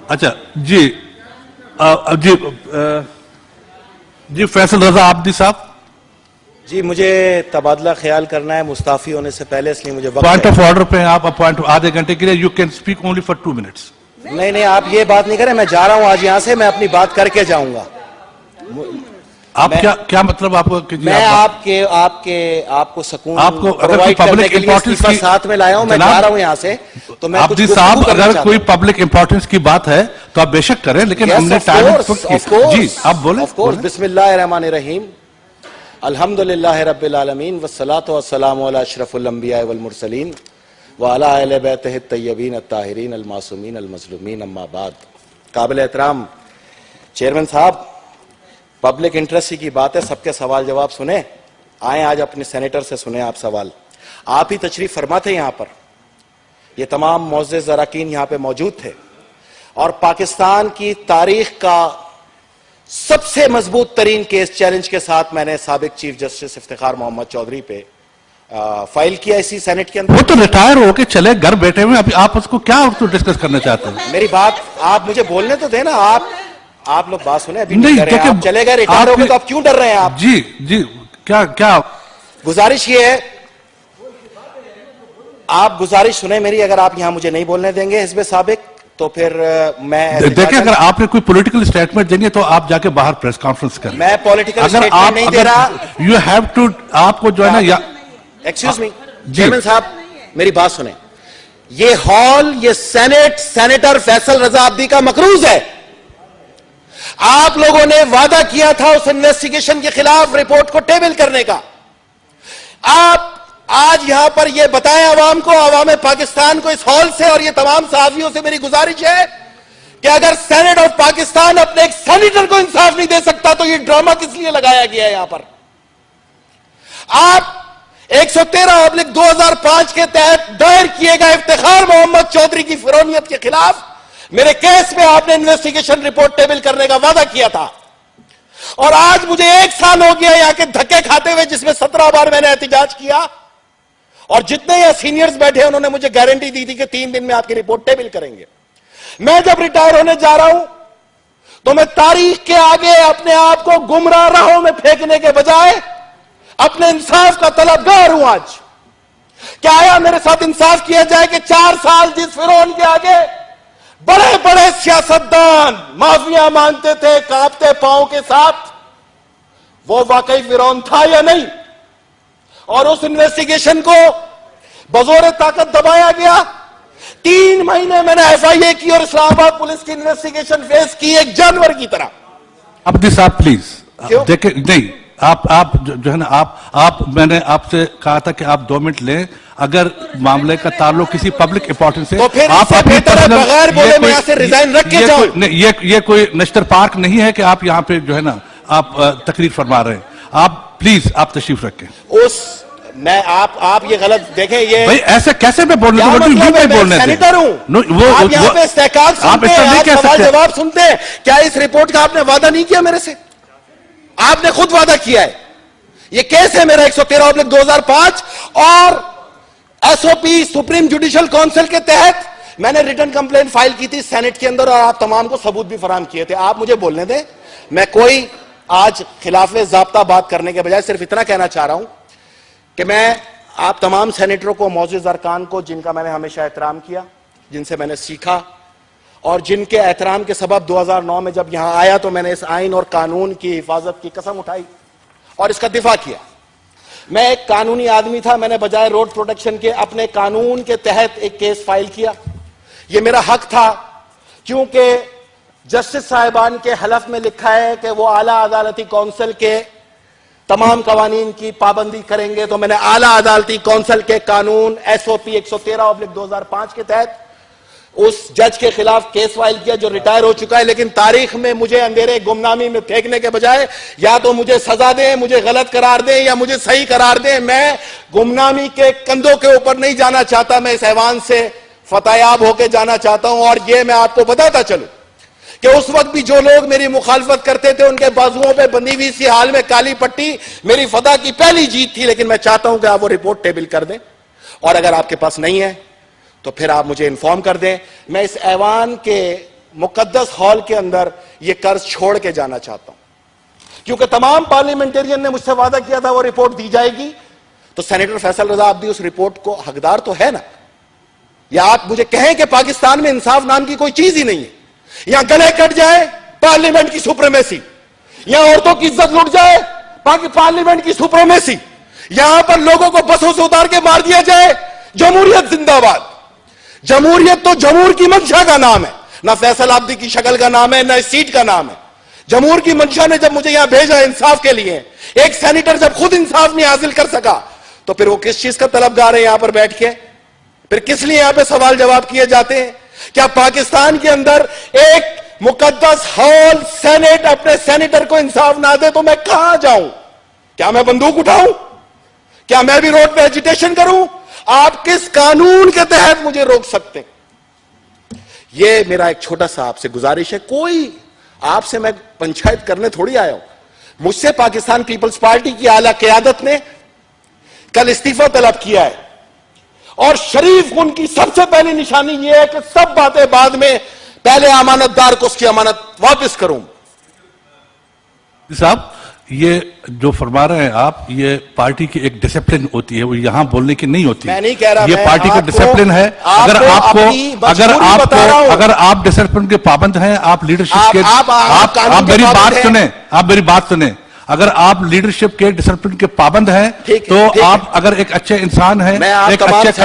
اچھا جی جی فیصل رضا عابدی صاحب. جی مجھے تبادلہ خیال کرنا ہے مستعفی ہونے سے پہلے، اس لیے مجھے وقت پوائنٹ آف آرڈر پہ آپ اپوائنٹ آدھے گھنٹے کے لیے you can speak only for 2 minutes. نہیں آپ یہ بات نہیں کریں، میں جا رہا ہوں آج یہاں سے، میں اپنی بات کر کے جاؤں گا. آپ کیا مطلب آپ کو؟ میں آپ کو سکون پرووائڈ کرنے کے لیے استعفیٰ ساتھ میں لایا ہوں. میں جا رہا ہوں یہاں سے تو میں عابدی صاحب اگر کوئی پبلک امپورٹنس کی بات ہے تو آپ بے شک کریں، لیکن ہم نے ٹائم جی آپ بولیں. بسم اللہ الرحمن الرحیم، الحمدللہ رب العالمین والصلاة والسلام علی اشرف الانبیاء والمرسلین وعلی اہل بیتہ الطیبین الطاہرین المعصومین المظلومین، اما بعد. قابل احترام چیئرمین صاحب، پبلک انٹرسٹ کی بات ہے، سب کے سوال جواب سنیں. آئیں آج اپنے سینیٹر سے سنیں آپ سوال. آپ ہی تشریف فرما تھے یہاں پر، یہ تمام معزز اراکین یہاں پہ موجود تھے، اور پاکستان کی تاریخ کا سب سے مضبوط ترین کیس چیلنج کے ساتھ میں نے سابق چیف جسٹس افتخار محمد چودھری پہ فائل کیا اسی سینٹ کے اندر. وہ تو ریٹائر ہو کے چلے گھر بیٹھے ہوئے، ابھی آپ اس کو کیا ڈسکس کرنا چاہتے ہیں؟ میری بات آپ مجھے بولنے تو دیں نا. آپ لوگ بات سنیں. ابھی نہیں کر رہے ہیں، آپ چلے گئے ریٹائر ہو گئے تو آپ کیوں ڈر رہے ہیں؟ آپ جی کیا گزارش یہ ہے، آپ گزارش سنیں میری. اگر آپ یہاں مجھے نہیں بولنے دیں گے حزب سابق تو پھر میں دیکھیں، اگر آپ نے کوئی پولیٹیکل اسٹیٹمنٹ دینی ہے تو آپ جا کے باہر پریس کانفرنس کریں. میں پولیٹیکل اسٹیٹمنٹ نہیں دے رہا. یو ہیو ٹو، آپ کو جو ہے نا ایکسکیوز می چیئرمین صاحب، میری بات سنیں. یہ ہال، یہ سینٹ سینیٹر فیصل رضا عابدی کا مقروض ہے. آپ لوگوں نے وعدہ کیا تھا اس انویسٹیگیشن کے خلاف رپورٹ کو ٹیبل کرنے کا. آپ آج یہاں پر یہ بتائیں عوام کو، عوام پاکستان کو، اس ہال سے اور یہ تمام صحافیوں سے میری گزارش ہے کہ اگر سینٹ آف پاکستان اپنے ایک سینیٹر کو انصاف نہیں دے سکتا تو یہ ڈرامہ کس لیے لگایا گیا ہے یہاں پر؟ آپ 113/2005 کے تحت دائر کیے گئے افتخار محمد چودھری کی فرونیت کے خلاف میرے کیس میں آپ نے انویسٹیگیشن رپورٹ ٹیبل کرنے کا وعدہ کیا تھا، اور آج مجھے 1 سال ہو گیا یہاں کے دھکے کھاتے ہوئے، جس میں 17 بار میں نے احتجاج کیا، اور جتنے یہاں سینئرز بیٹھے انہوں نے مجھے گارنٹی دی تھی کہ 3 دن میں آپ کی رپورٹ ٹیبل کریں گے. میں جب ریٹائر ہونے جا رہا ہوں تو میں تاریخ کے آگے اپنے آپ کو گمراہ راہوں میں پھینکنے کے بجائے اپنے انصاف کا طلبگار ہوں. آج کیا آیا میرے ساتھ انصاف کیا جائے کہ 4 سال جس فرعون کے آگے بڑے بڑے سیاستدان معافیاں مانگتے تھے کانپتے پاؤں کے ساتھ، وہ واقعی فرعون تھا یا نہیں؟ اور اس انویسٹیگیشن کو بزور طاقت دبایا گیا. 3 مہینے میں نے FIA کی اور اسلام آباد پولیس کی انویسٹیگیشن فیس کی ایک جانور کی طرح. عابدی صاحب پلیز دیکھیں، نہیں آپ جو ہے نا میں نے آپ سے کہا تھا کہ آپ 2 منٹ لیں. اگر معاملے کا تعلق کسی پبلک امپورٹنس سے، تو پھر اس سے بہتر ہے بغیر بولے میں یہاں سے ریزائن رکھ کے جاؤں. یہ کوئی نشتر پارک نہیں ہے کہ آپ یہاں پہ جو ہے نا آپ تقریر فرما رہے ہیں. آپ پلیز آپ تشریف رکھیں. میں آپ یہ غلط دیکھیں، یہ بھئی ایسے کیسے میں بولنے میں سینیٹر ہوں، آپ یہاں پہ استحقاق سنتے ہیں، آپ سوال جواب سنتے ہیں. کیا اس رپورٹ کا آپ نے وعدہ نہیں کیا میرے سے؟ آپ نے خود وعدہ کیا ہے. یہ کیس ہے میرا 113/2005 اور SOP سپریم جوڈیشل کونسل کے تحت میں نے ریٹن کمپلین فائل کی تھی سینٹ کے اندر، اور آپ تمام کو ثبوت بھی فراہم کیے تھے. آپ مجھے بولنے دیں. میں کوئی آج خلاف ضابطہ بات کرنے کے بجائے صرف اتنا کہنا چاہ رہا ہوں کہ میں آپ تمام سینیٹروں کو، معزز ارکان کو، جن کا میں نے ہمیشہ احترام کیا، جن سے میں نے سیکھا، اور جن کے احترام کے سبب 2009 میں جب یہاں آیا تو میں نے اس آئین اور قانون کی حفاظت کی قسم اٹھائی اور اس کا دفاع کیا. میں ایک قانونی آدمی تھا، میں نے بجائے روڈ پروٹیکشن کے اپنے قانون کے تحت ایک کیس فائل کیا. یہ میرا حق تھا، کیونکہ جسٹس صاحبان کے حلف میں لکھا ہے کہ وہ اعلیٰ عدالتی کونسل کے تمام قوانین کی پابندی کریں گے. تو میں نے اعلیٰ عدالتی کونسل کے قانون SOP 113/2005 کے تحت اس جج کے خلاف کیس فائل کیا جو ریٹائر ہو چکا ہے. لیکن تاریخ میں مجھے اندھیرے گمنامی میں پھینکنے کے بجائے یا تو مجھے سزا دیں، مجھے غلط قرار دیں، یا مجھے صحیح قرار دیں. میں گمنامی کے کندھوں کے اوپر نہیں جانا چاہتا، میں اس ایوان سے فتح یاب ہو کے جانا چاہتا ہوں. اور یہ میں آپ کو بتاتا چلوں کہ اس وقت بھی جو لوگ میری مخالفت کرتے تھے ان کے بازوؤں پہ بندھی ہوئی سی حال میں کالی پٹی میری فتح کی پہلی جیت تھی. لیکن میں چاہتا ہوں کہ آپ وہ رپورٹ ٹیبل کر دیں، اور اگر آپ کے پاس نہیں ہے تو پھر آپ مجھے انفارم کر دیں. میں اس ایوان کے मुकद्दस हॉल के अंदर ये कर्ज छोड़ के जाना चाहता हूं, क्योंकि तमाम पार्लियामेंटेरियन ने मुझसे वादा किया था वो रिपोर्ट दी जाएगी। तो सेनेटर फैसल रजा अब्दी उस रिपोर्ट को हकदार तो है ना? या आप मुझे कहें कि पाकिस्तान में इंसाफ नाम की कोई चीज ही नहीं है, यहां गले कट जाए पार्लियामेंट की सुप्रीमेसी, यहां औरतों की इज्जत लुट जाए पार्लियामेंट की सुप्रीमेसी, यहां पर लोगों को बसों से उतार के मार दिया जाए, जमहूरियत जिंदाबाद। जमहूरियत तो जमहूर की मंशा का नाम है, ना फैसल अब्दी की शक्ल का नाम है, ना इस सीट का नाम है। जमहूर की मंशा ने जब मुझे यहां भेजा इंसाफ के लिए, एक सेनेटर जब खुद इंसाफ नहीं हासिल कर सका, तो फिर वो किस चीज का तलबगार है यहां पर बैठ के? फिर किस लिए यहां पे सवाल जवाब किए जाते हैं? क्या पाकिस्तान के अंदर एक मुकद्दस हॉल सेनेट अपने सेनेटर को इंसाफ ना दे तो मैं कहां जाऊं? क्या मैं बंदूक उठाऊं? क्या मैं भी रोड पे एजिटेशन करूं? आप किस कानून के तहत मुझे रोक सकते हैं? यह मेरा एक छोटा सा आपसे गुजारिश है। कोई आपसे मैं पंचायत करने थोड़ी आया हूं। मुझसे पाकिस्तान पीपल्स पार्टी की आला क़यादत ने कल इस्तीफा तलब किया है, और शरीफ उनकी सबसे पहली निशानी यह है कि सब बातें बाद में, पहले अमानतदार को उसकी अमानत वापस करूं। साहब, ये जो फरमा रहे हैं आप, ये पार्टी की एक डिसिप्लिन होती है, वो यहां बोलने की नहीं होती। मैं नहीं कह रहा, ये पार्टी का डिसिप्लिन है। अगर आप डिसिप्लिन के पाबंद हैं, आप लीडरशिप के, आप मेरी बात सुने, अगर आप लीडरशिप के डिसिप्लिन के पाबंद हैं, तो आप अगर एक अच्छे इंसान हैं, एक अच्छे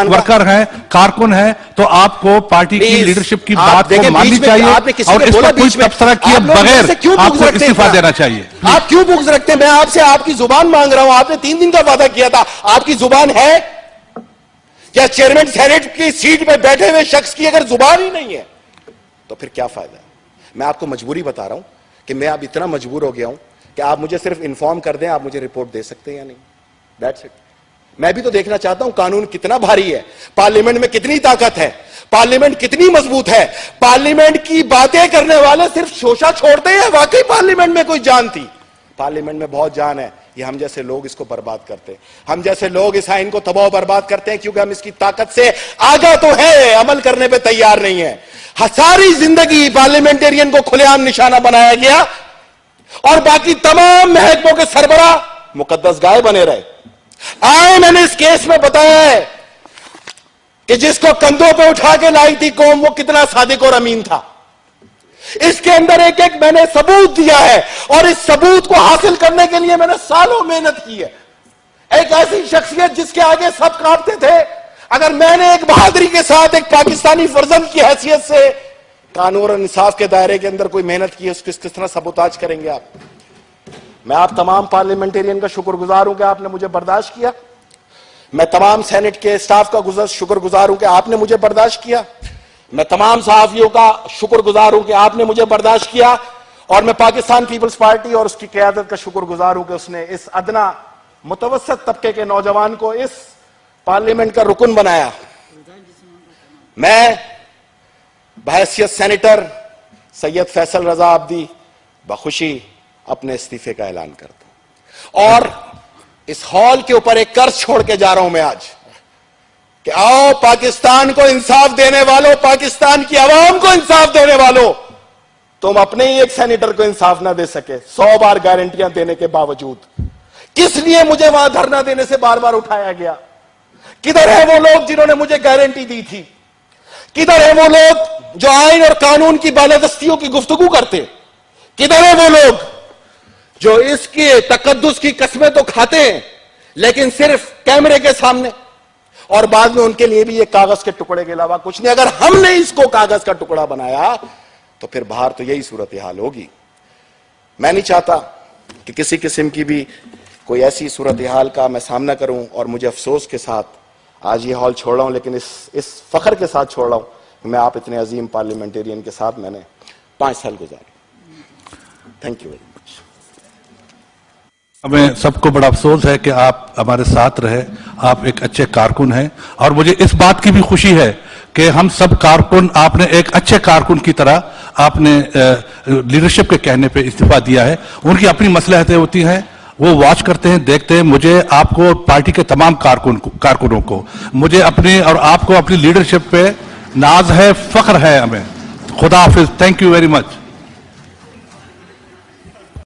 वर्कर हैं, कारकुन हैं, तो आपको पार्टी की लीडरशिप की बात को माननी चाहिए और इस पर कोई तबसरा किए बगैर आपको इस्तीफा देना चाहिए। आप क्यों बुग्ज रखते हैं? मैं आपसे आपकी जुबान मांग रहा हूं। आपने 3 दिन का वादा किया था, आपकी जुबान है क्या? चेयरमैन सेनेट की सीट पे बैठे हुए शख्स की अगर जुबान ही नहीं है तो फिर क्या फायदा है? मैं आपको मजबूरी बता रहा हूं कि मैं अब इतना मजबूर हो गया हूं कि आप मुझे सिर्फ इन्फॉर्म कर दें, आप मुझे रिपोर्ट दे सकते हैं या नहीं, दैट्स इट। मैं भी तो देखना चाहता हूं कानून कितना भारी है, पार्लियामेंट में कितनी ताकत है, पार्लियामेंट कितनी मजबूत है। पार्लियामेंट की बातें करने वाले सिर्फ शोशा छोड़ते हैं, वाकई पार्लियामेंट में कोई जान थी? पार्लियामेंट में बहुत जान है। ये हम जैसे लोग इसको बर्बाद करते हैं, हम जैसे लोग इस आइन को तबाह बर्बाद करते हैं, क्योंकि हम इसकी ताकत से आगा तो है, अमल करने पे तैयार नहीं है। सारी जिंदगी पार्लियामेंटेरियन को खुलेआम निशाना बनाया गया और बाकी तमाम महकमों के सरबराह मुकद्दस गाय बने रहे। आए मैंने इस केस में बताया है कि जिसको कंधों पे उठा के लाई थी कौम, वो कितना सादिक और अमीन था। इसके अंदर एक एक मैंने सबूत दिया है, और इस सबूत को हासिल करने के लिए मैंने सालों मेहनत की है। एक ऐसी शख्सियत जिसके आगे सब कांपते थे, अगर मैंने एक बहादुरी के साथ एक पाकिस्तानी फर्जंद की हैसियत से कानून और इंसाफ के दायरे के अंदर कोई मेहनत की है, उसको किस तरह सबूताज करेंगे आप? मैं आप तमाम पार्लियामेंटेरियन का शुक्रगुजार हूं कि आपने मुझे बर्दाश्त किया। मैं तमाम सेनेट के स्टाफ का शुक्रगुजार हूं कि आपने मुझे बर्दाश्त किया। मैं तमाम सहाफियों का शुक्रगुजार हूं कि आपने मुझे बर्दाश्त किया। और मैं पाकिस्तान पीपल्स पार्टी और उसकी क़यादत का शुक्रगुजार हूं कि उसने इस अदना मुतवस्सित तबके के नौजवान को इस पार्लियामेंट का रुकन बनाया। मैं बहैसियत सेनेटर सैयद फैसल रजा अब्दी बखुशी अपने इस्तीफे का ऐलान करता हूं, और इस हॉल के ऊपर एक कर्ज छोड़ के जा रहा हूं मैं आज कि आओ पाकिस्तान को इंसाफ देने वालों, पाकिस्तान की आवाम को इंसाफ देने वालों, तुम अपने ही एक सेनेटर को इंसाफ ना दे सके 100 बार गारंटियां देने के बावजूद। किस लिए मुझे वहां धरना देने से बार बार उठाया गया? किधर है वो लोग जिन्होंने मुझे गारंटी दी थी? किधर है वो लोग जो आइन और कानून की बालादस्तियों की गुफ्तगू करते? किधर है वो लोग जो इसके तकद्दुस की कस्में तो खाते हैं लेकिन सिर्फ कैमरे के सामने, और बाद में उनके लिए भी ये कागज के टुकड़े के अलावा कुछ नहीं? अगर हमने इसको कागज का टुकड़ा बनाया तो फिर बाहर तो यही सूरत हाल होगी। मैं नहीं चाहता कि किसी किस्म की भी कोई ऐसी सूरत हाल का मैं सामना करूं, और मुझे अफसोस के साथ आज ये हॉल छोड़ रहा हूं, लेकिन इस फख्र के साथ छोड़ रहा हूं। मैं आप इतने अजीम पार्लियामेंटेरियन के साथ मैंने 5 साल गुजारे। Thank you very much. हमें सबको बड़ा अफसोस है कि आप हमारे साथ रहे। आप एक अच्छे कारकुन हैं, और मुझे इस बात की भी खुशी है कि हम सब कारकुन, आपने एक अच्छे कारकुन की तरह आपने लीडरशिप के कहने पे इस्तीफा दिया है। उनकी अपनी मसलहतें होती हैं, वो वॉच करते हैं, देखते हैं। मुझे, आपको, पार्टी के तमाम कारकुनों को, मुझे अपनी और आपको अपनी लीडरशिप पे नाज है, फख्र है हमें। खुदा हाफिज, थैंक यू वेरी मच.